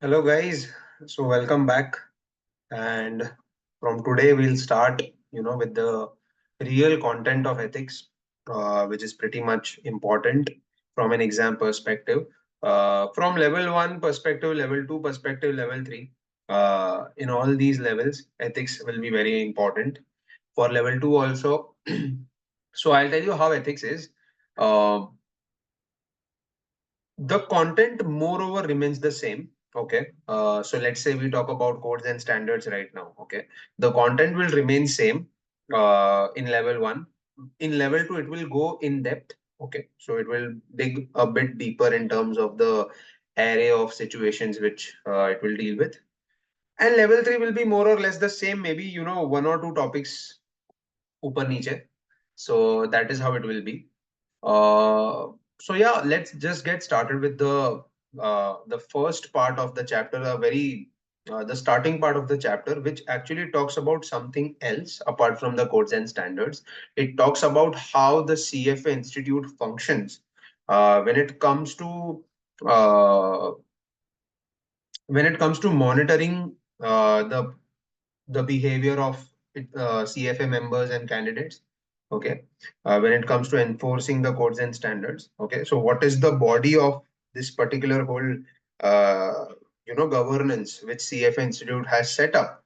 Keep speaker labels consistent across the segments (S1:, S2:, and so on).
S1: Hello guys, so welcome back. And from today we'll start, with the real content of ethics, which is pretty much important from an exam perspective. From level one perspective, level two perspective, level three. In all these levels, ethics will be very important. For level two also. So I'll tell you how ethics is. Uh, the content, moreover, remains the same. Okay. So let's say we talk about codes and standards right now. Okay. The content will remain same in level one. In level two, it will go in depth. Okay. So it will dig a bit deeper in terms of the array of situations which it will deal with. And level three will be more or less the same, maybe, one or two topics upar niche. So that is how it will be. So yeah, let's just get started with the first part of the chapter, the starting part of the chapter, which actually talks about something else apart from the codes and standards. It talks about how the CFA Institute functions when it comes to uh, monitoring the behavior of CFA members and candidates. Okay. When it comes to enforcing the codes and standards. Okay. So what is the body of this particular whole, uh, governance which CFA Institute has set up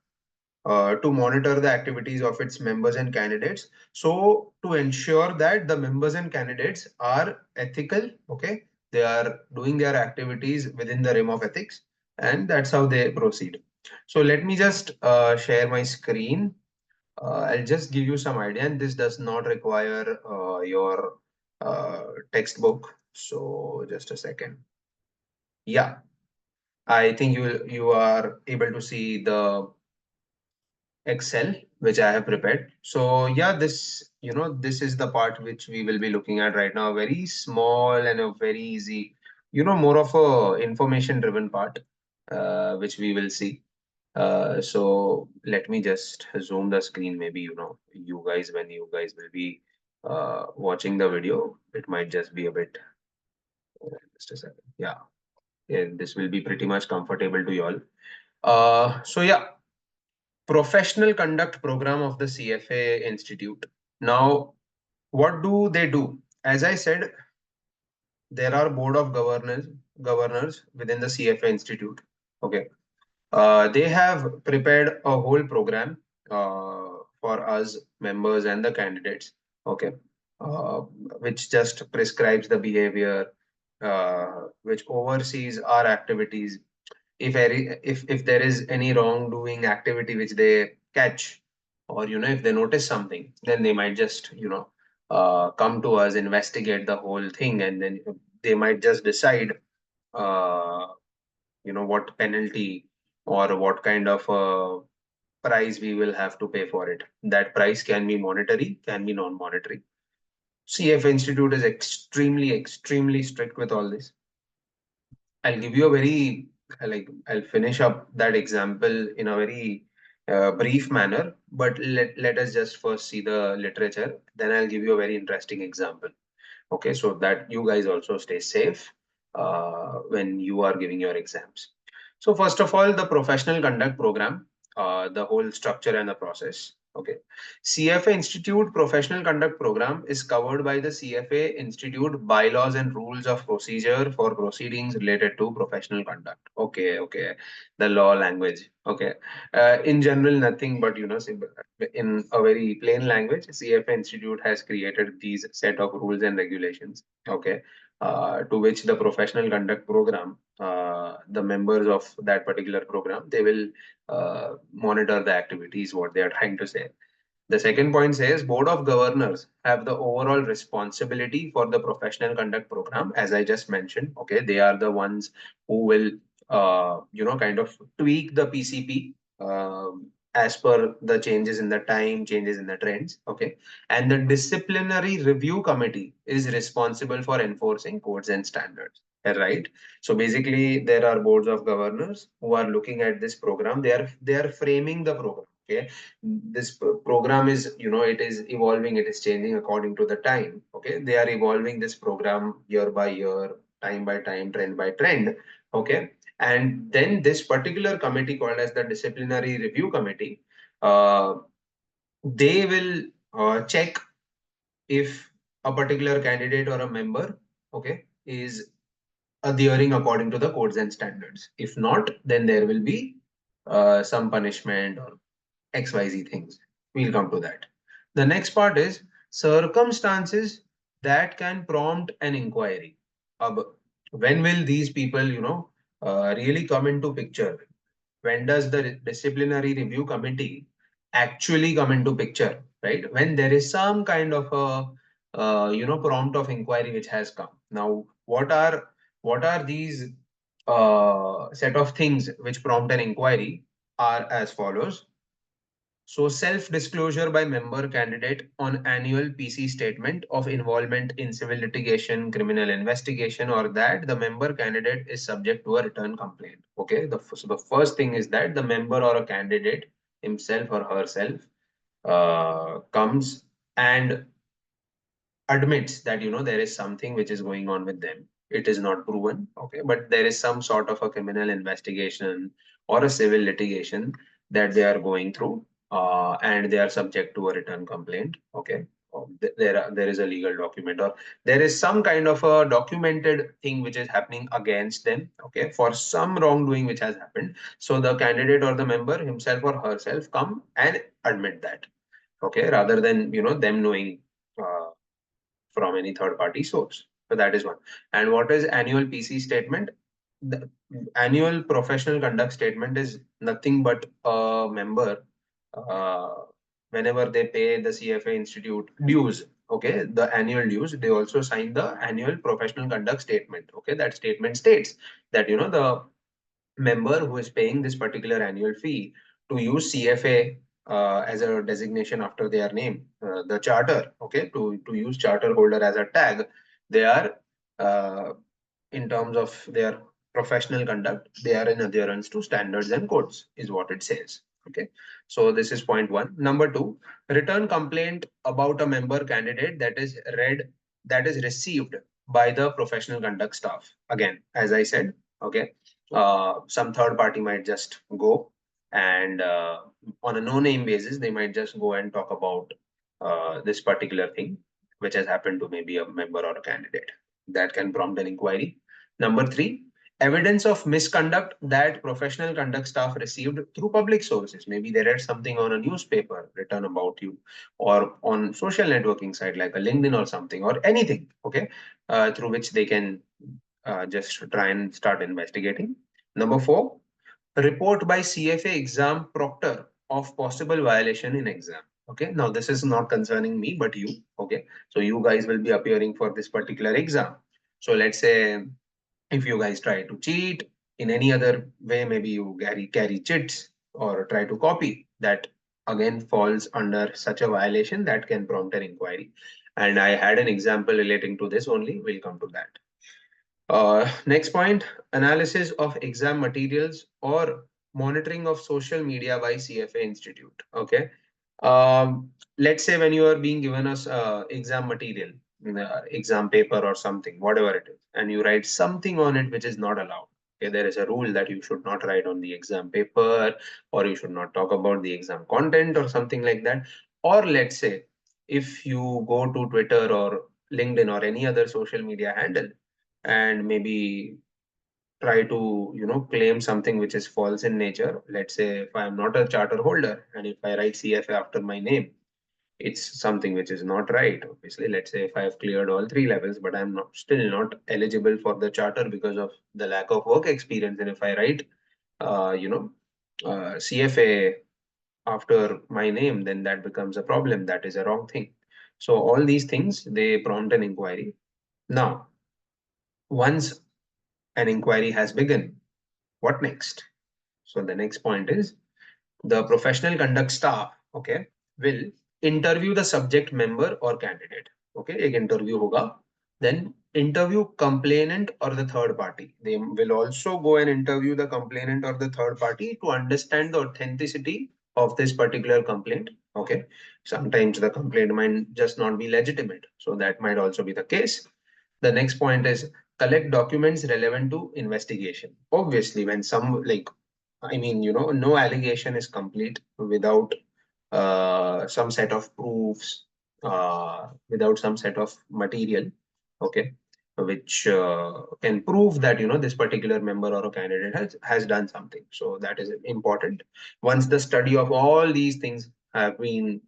S1: to monitor the activities of its members and candidates. So to ensure that the members and candidates are ethical, okay, they are doing their activities within the realm of ethics, and that's how they proceed. So let me just share my screen. I'll just give you some idea, and this does not require your textbook. So just a second. Yeah, I think you are able to see the Excel, which I have prepared. So yeah, this is the part which we will be looking at right now. Very small and a very easy, more of a information driven part, which we will see. So let me just zoom the screen. Maybe, you guys, when you guys will be watching the video, it might just be a bit, just a second. Yeah, yeah, this will be pretty much comfortable to you all. So yeah, professional conduct program of the CFA Institute. Now, what do they do? As I said, there are board of governors within the CFA Institute. Okay. They have prepared a whole program for us members and the candidates. Okay. Uh, which just prescribes the behavior, which oversees our activities. If there is any wrongdoing activity which they catch, or if they notice something, then they might just come to us, investigate the whole thing, and then they might just decide uh, what penalty or what kind of price we will have to pay for it. That price can be monetary, can be non-monetary. CF Institute is extremely strict with all this. I'll give you a very I'll finish up that example in a very brief manner, but let us just first see the literature. Then I'll give you a very interesting example. Okay, so that you guys also stay safe when you are giving your exams. So first of all, the professional conduct program, the whole structure and the process. Okay, CFA Institute Professional Conduct Program is covered by the CFA Institute bylaws and rules of procedure for proceedings related to professional conduct. Okay, okay, the law language. Okay, in general, nothing but in a very plain language, CFA Institute has created these set of rules and regulations. Okay, to which the professional conduct program, the members of that particular program, they will monitor the activities, what they are trying to say. The second point says board of governors have the overall responsibility for the professional conduct program, as I just mentioned. Okay, they are the ones who will, kind of tweak the PCP as per the changes in the time, changes in the trends. Okay, and the disciplinary review committee is responsible for enforcing codes and standards. Right. So basically, there are boards of governors who are looking at this program. They are framing the program. Okay, this program is, it is evolving, it is changing according to the time. Okay, they are evolving this program year by year, time by time, trend by trend. Okay. And then this particular committee called as the disciplinary review committee, uh, they will check if a particular candidate or a member, okay, is adhering according to the codes and standards. If not, then there will be some punishment or XYZ things. We'll come to that. The next part is circumstances that can prompt an inquiry. When will these people, really come into picture? When does the disciplinary review committee actually come into picture, right? When there is some kind of a prompt of inquiry which has come. Now what are these set of things which prompt an inquiry are as follows. So self-disclosure by member candidate on annual PC statement of involvement in civil litigation, criminal investigation, or that the member candidate is subject to a return complaint. Okay, so the first thing is that the member or a candidate himself or herself comes and admits that there is something which is going on with them. It is not proven, okay, but there is some sort of a criminal investigation or a civil litigation that they are going through, and they are subject to a return complaint. Okay, there is a legal document, or there is some kind of a documented thing which is happening against them. Okay, for some wrongdoing which has happened. So the candidate or the member himself or herself come and admit that. Okay, rather than them knowing. From any third party source. So that is one. And what is annual PC statement? The annual professional conduct statement is nothing but a member, uh, whenever they pay the CFA Institute dues, okay, the annual dues, they also sign the annual professional conduct statement. Okay, that statement states that the member who is paying this particular annual fee to use CFA as a designation after their name, the charter, okay, to use charter holder as a tag, they are, uh, in terms of their professional conduct, they are in adherence to standards and codes, is what it says. Okay, so this is point one. Number two, return complaint about a member candidate that is received by the professional conduct staff. Again, as I said, okay, some third party might just go and on a no-name basis, they might just go and talk about this particular thing, which has happened to maybe a member or a candidate. That can prompt an inquiry. Number three, evidence of misconduct that professional conduct staff received through public sources. Maybe they read something on a newspaper written about you, or on social networking site like a LinkedIn or something, or anything, okay, through which they can just try and start investigating. Number four, report by CFA exam proctor of possible violation in exam. Okay, now this is not concerning me, but you. Okay, so you guys will be appearing for this particular exam. So let's say if you guys try to cheat in any other way, maybe you carry chits or try to copy, that again falls under such a violation that can prompt an inquiry. And I had an example relating to this only. We'll come to that. Next point, analysis of exam materials or monitoring of social media by CFA Institute. Okay. Let's say when you are being given us exam material, exam paper or something, whatever it is, and you write something on it which is not allowed. Okay, there is a rule that you should not write on the exam paper, or you should not talk about the exam content or something like that. Or let's say if you go to Twitter or LinkedIn or any other social media handle and maybe try to claim something which is false in nature. Let's say if I am not a charter holder and if I write CFA after my name, it's something which is not right. Obviously, let's say if I have cleared all three levels, but I'm not still not eligible for the charter because of the lack of work experience, and if I write CFA after my name, then that becomes a problem. That is a wrong thing. So all these things, they prompt an inquiry. Now, once an inquiry has begun, what next? So the next point is the professional conduct staff, okay, will interview the subject member or candidate. Okay, एक interview होगा. Then interview complainant or the third party. They will also go and interview the complainant or the third party to understand the authenticity of this particular complaint. Okay, sometimes the complaint might just not be legitimate, so that might also be the case. The next point is collect documents relevant to investigation. Obviously, when some like, I mean, no allegation is complete without some set of proofs, without some set of material, okay, which can prove that this particular member or a candidate has done something. So that is important. Once the study of all these things have been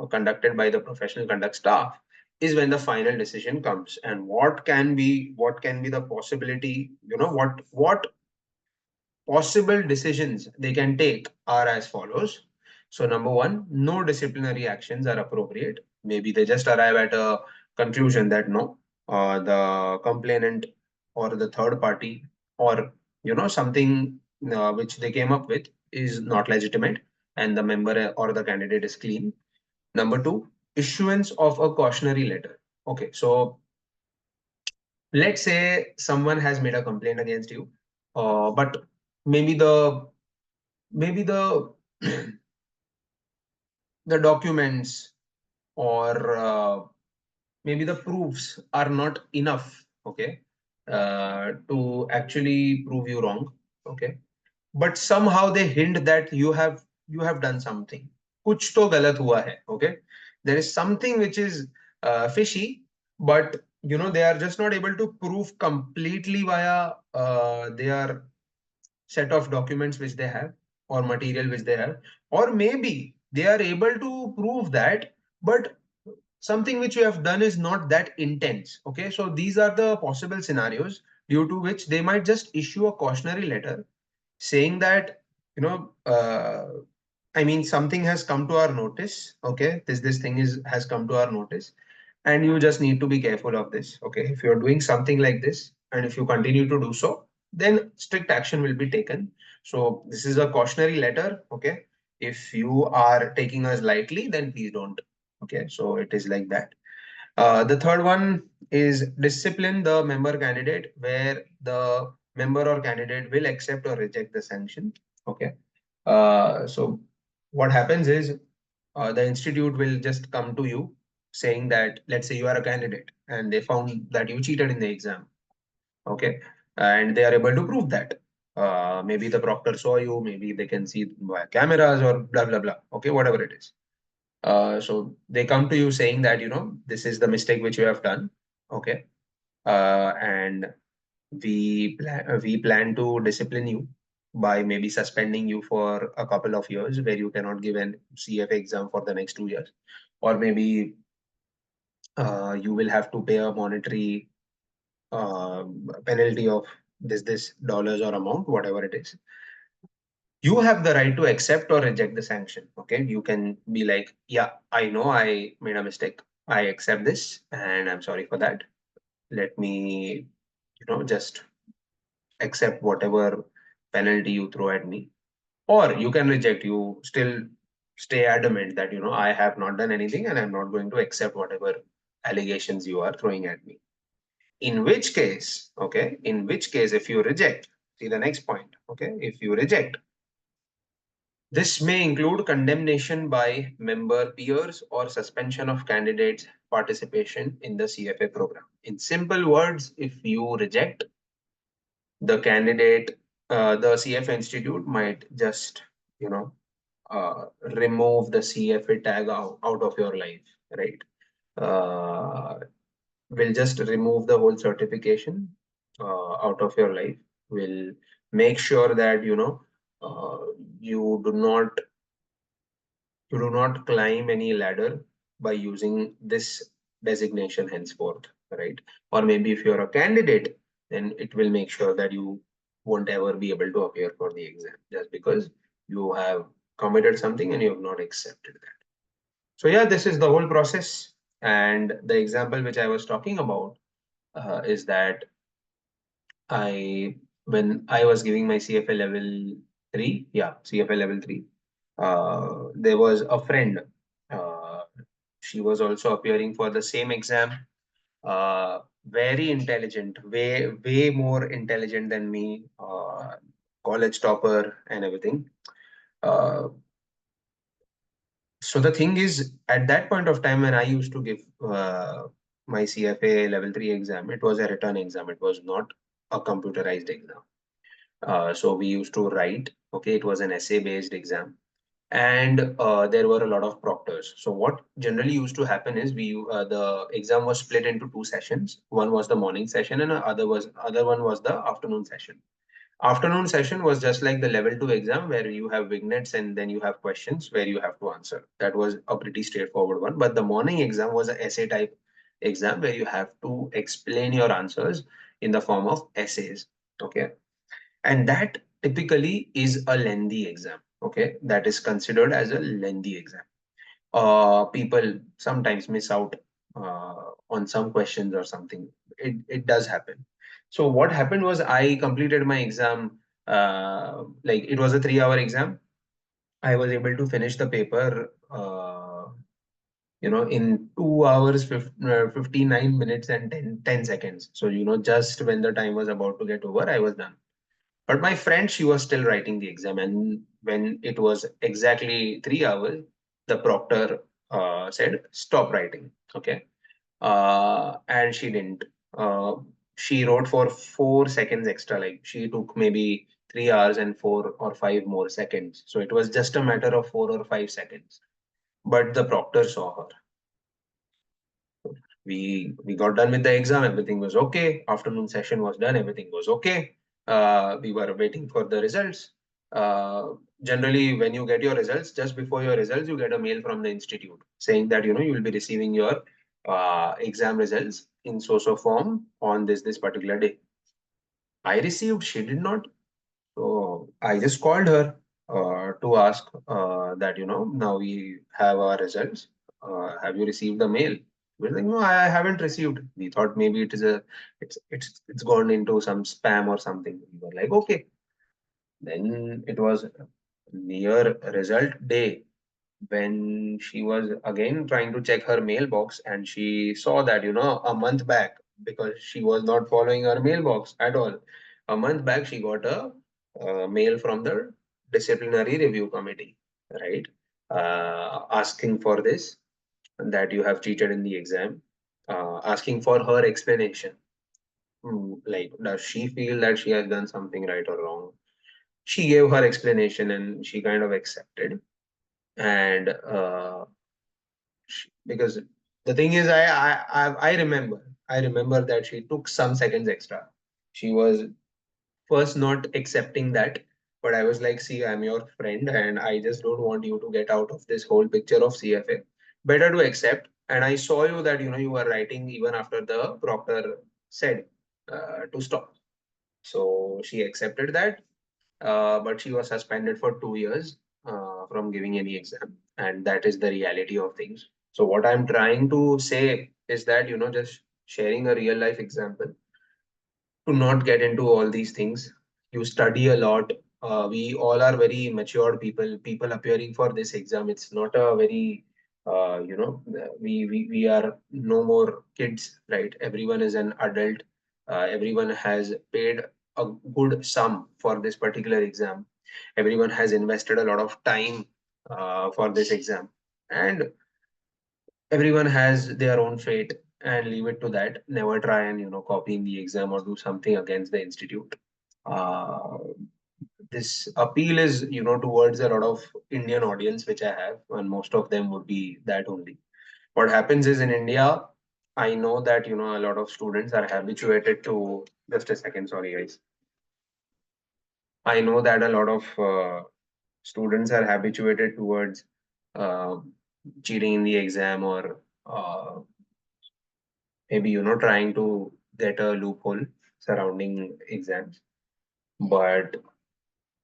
S1: conducted by the professional conduct staff, is when the final decision comes. And what can be the possibility, what possible decisions they can take are as follows. So, number one, no disciplinary actions are appropriate. Maybe they just arrive at a conclusion that no, the complainant or the third party, or something which they came up with is not legitimate, and the member or the candidate is clean. Number two, issuance of a cautionary letter. Okay, so let's say someone has made a complaint against you, but maybe the the documents, or maybe the proofs are not enough, okay, to actually prove you wrong, okay, but somehow they hint that you have done something. Kuch to galat hua hai, okay. There is something which is fishy, but they are just not able to prove completely via their set of documents which they have, or material which they have, or maybe they are able to prove that, but something which you have done is not that intense, okay. So these are the possible scenarios due to which they might just issue a cautionary letter saying that, you know uh, I mean, something has come to our notice, okay. This thing has come to our notice, and you just need to be careful of this, okay. If you're doing something like this, and if you continue to do so, then strict action will be taken. So this is a cautionary letter, okay. If you are taking us lightly, then please don't, okay. So it is like that. The third one is discipline the member candidate, where the member or candidate will accept or reject the sanction. Okay. So what happens is, the institute will just come to you saying that, let's say you are a candidate and they found that you cheated in the exam. Okay. And they are able to prove that. Maybe the proctor saw you, maybe they can see via cameras or blah, blah, blah. Okay. Whatever it is. So they come to you saying that, this is the mistake which you have done. Okay. And we plan to discipline you by maybe suspending you for a couple of years, where you cannot give an CFA exam for the next 2 years, or maybe you will have to pay a monetary penalty of this dollars or amount, whatever it is. You have the right to accept or reject the sanction. Okay, you can be like, yeah, I know I made a mistake, I accept this and I'm sorry for that. Let me just accept whatever penalty you throw at me. Or you can reject, you still stay adamant that I have not done anything and I'm not going to accept whatever allegations you are throwing at me. In which case, okay, in which case, if you reject, see the next point, okay, if you reject, this may include condemnation by member peers or suspension of candidates' participation in the CFA program. In simple words, if you reject the candidate, the CFA institute might just, you know, remove the CFA tag out of your life, right? Uh, will just remove the whole certification out of your life. Will make sure that uh, you do not climb any ladder by using this designation henceforth, right? Or maybe if you're a candidate, then it will make sure that you won't ever be able to appear for the exam, just because you have committed something and you have not accepted that. So yeah, this is the whole process. And the example which I was talking about is that I when I was giving my CFA level 3, yeah, CFA level 3, there was a friend. Uh, she was also appearing for the same exam. Very intelligent, way more intelligent than me. College topper and everything. Uh, so the thing is, at that point of time when I used to give my CFA level 3 exam, it was a written exam. It was not a computerized exam. So we used to write, okay, it was an essay based exam. And there were a lot of proctors. So what generally used to happen is the exam was split into two sessions. One was the morning session and other one was the afternoon session. Afternoon session was just like the level 2 exam where you have vignettes and then you have questions where you have to answer. That was a pretty straightforward one. But the morning exam was an essay type exam where you have to explain your answers in the form of essays. Okay. And that typically is a lengthy exam. Okay. That is considered as a lengthy exam. People sometimes miss out on some questions or something. It does happen. So what happened was I completed my exam. Like it was a 3 hour exam. I was able to finish the paper, in 2 hours, 59 minutes and 10 seconds. So, just when the time was about to get over, I was done. But my friend, she was still writing the exam. And when it was exactly 3 hours, the proctor said, stop writing. Okay. And she didn't. Uh, she wrote for 4 seconds extra. Like she took maybe 3 hours and 4 or 5 more seconds. So it was just a matter of 4 or 5 seconds. But the proctor saw her. We got done with the exam, everything was okay. Afternoon session was done, everything was okay. We were waiting for the results. Generally, when you get your results, just before your results, you get a mail from the institute saying that you will be receiving your exam results in so form on this particular day. I received, she did not. So I just called her to ask that, now we have our results. Have you received the mail? We're like, no, I haven't received. We thought maybe it's gone into some spam or something. We were like, okay. Then it was near result day when she was again trying to check her mailbox and she saw that, a month back, because she was not following her mailbox at all. A month back, she got a mail from the disciplinary review committee, right? Asking for this, that you have cheated in the exam, asking for her explanation. Like, does she feel that she has done something right or wrong? She gave her explanation and she kind of accepted. And because the thing is, I remember that she took some seconds extra. She was first not accepting that, but I was like, see, I'm your friend and I just don't want you to get out of this whole picture of CFA. Better to accept. And I saw you that you were writing even after the proctor said to stop. So she accepted that, but she was suspended for 2 years from giving any exam, and that is the reality of things. So what I'm trying to say is that just sharing a real life example to not get into all these things. You study a lot. We all are very matured people. People appearing for this exam. It's not a very we are no more kids, right? Everyone is an adult. Everyone has paid a good sum for this particular exam. Everyone has invested a lot of time for this exam, and everyone has their own fate, and leave it to that. Never try and copying the exam or do something against the institute. uh, this appeal is towards a lot of Indian audience which I have, and most of them would be that only. What happens is, in India, I know that a lot of students are habituated to, just a second, sorry guys. I know that a lot of students are habituated towards uh, cheating in the exam, or maybe trying to get a loophole surrounding exams. But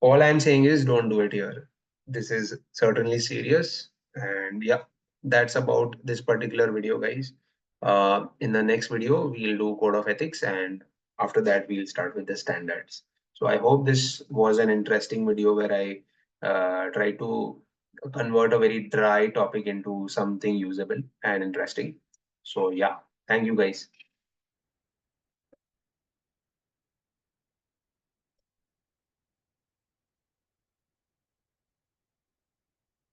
S1: all I'm saying is, don't do it here. This is certainly serious. And yeah, that's about this particular video, guys. In the next video, we'll do code of ethics, and after that we'll start with the standards. So I hope this was an interesting video where I try to convert a very dry topic into something usable and interesting. So yeah, thank you guys.